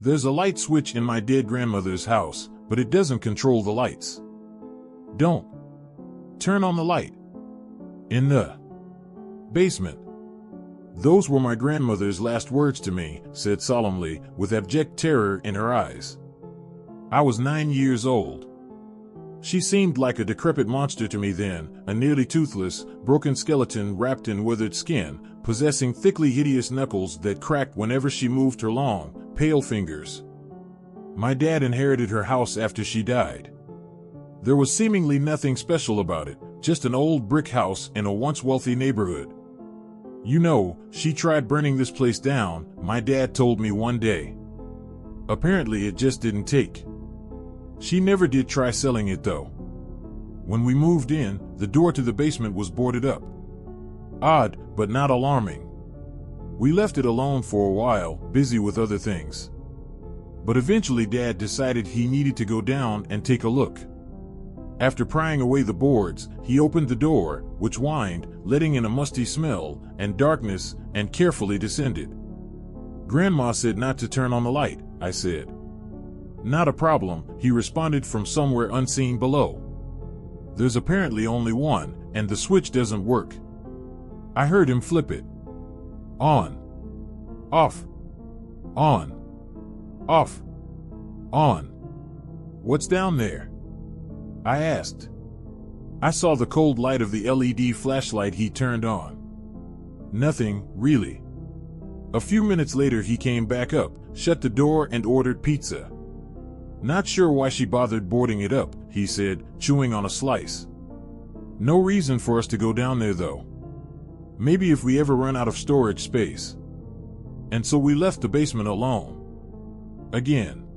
There's a light switch in my dead grandmother's house, but it doesn't control the lights. Don't turn on the light in the basement. Those were my grandmother's last words to me, said solemnly, with abject terror in her eyes. I was 9 years old. She seemed like a decrepit monster to me then, a nearly toothless, broken skeleton wrapped in withered skin, possessing thickly hideous knuckles that cracked whenever she moved her long, pale fingers. My dad inherited her house after she died. There was seemingly nothing special about it, just an old brick house in a once wealthy neighborhood. You know, she tried burning this place down, my dad told me one day. Apparently it just didn't take. She never did try selling it though. When we moved in, the door to the basement was boarded up. Odd, but not alarming. We left it alone for a while, busy with other things. But eventually Dad decided he needed to go down and take a look. After prying away the boards, he opened the door, which whined, letting in a musty smell and darkness, and carefully descended. Grandma said not to turn on the light, I said. Not a problem, he responded from somewhere unseen below. There's apparently only one, and the switch doesn't work. I heard him flip it. On. Off. On. Off. On. What's down there? I asked. I saw the cold light of the LED flashlight he turned on. Nothing, really. A few minutes later he came back up, shut the door and ordered pizza. Not sure why she bothered boarding it up, he said, chewing on a slice. No reason for us to go down there though. Maybe if we ever run out of storage space. And so we left the basement alone. Again.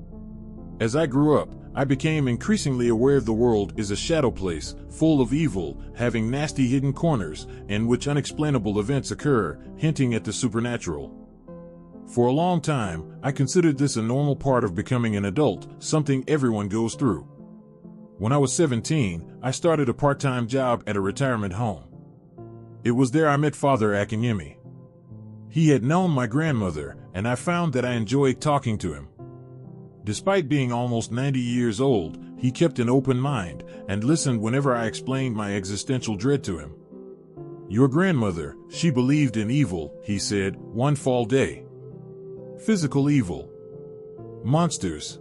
As I grew up, I became increasingly aware the world is a shadow place, full of evil, having nasty hidden corners, in which unexplainable events occur, hinting at the supernatural. For a long time, I considered this a normal part of becoming an adult, something everyone goes through. When I was 17, I started a part-time job at a retirement home. It was there I met Father Akinyemi. He had known my grandmother, and I found that I enjoyed talking to him. Despite being almost 90 years old, he kept an open mind and listened whenever I explained my existential dread to him. Your grandmother, she believed in evil, he said, one fall day. Physical evil. Monsters.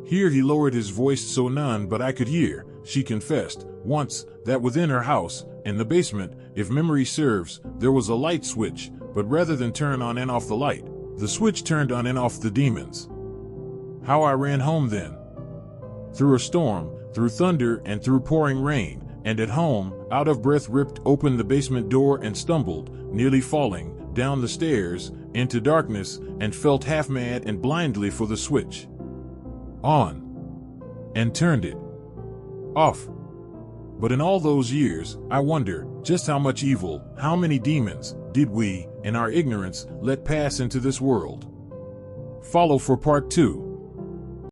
Here he lowered his voice so none but I could hear, she confessed, once, that within her house, in the basement, if memory serves, there was a light switch, but rather than turn on and off the light, the switch turned on and off the demons. How I ran home then. Through a storm, through thunder and through pouring rain, and at home, out of breath ripped open the basement door and stumbled, nearly falling, down the stairs, into darkness, and felt half mad and blindly for the switch. On. And turned it. Off. But in all those years, I wonder, just how much evil, how many demons, did we, in our ignorance, let pass into this world? Follow for part 2.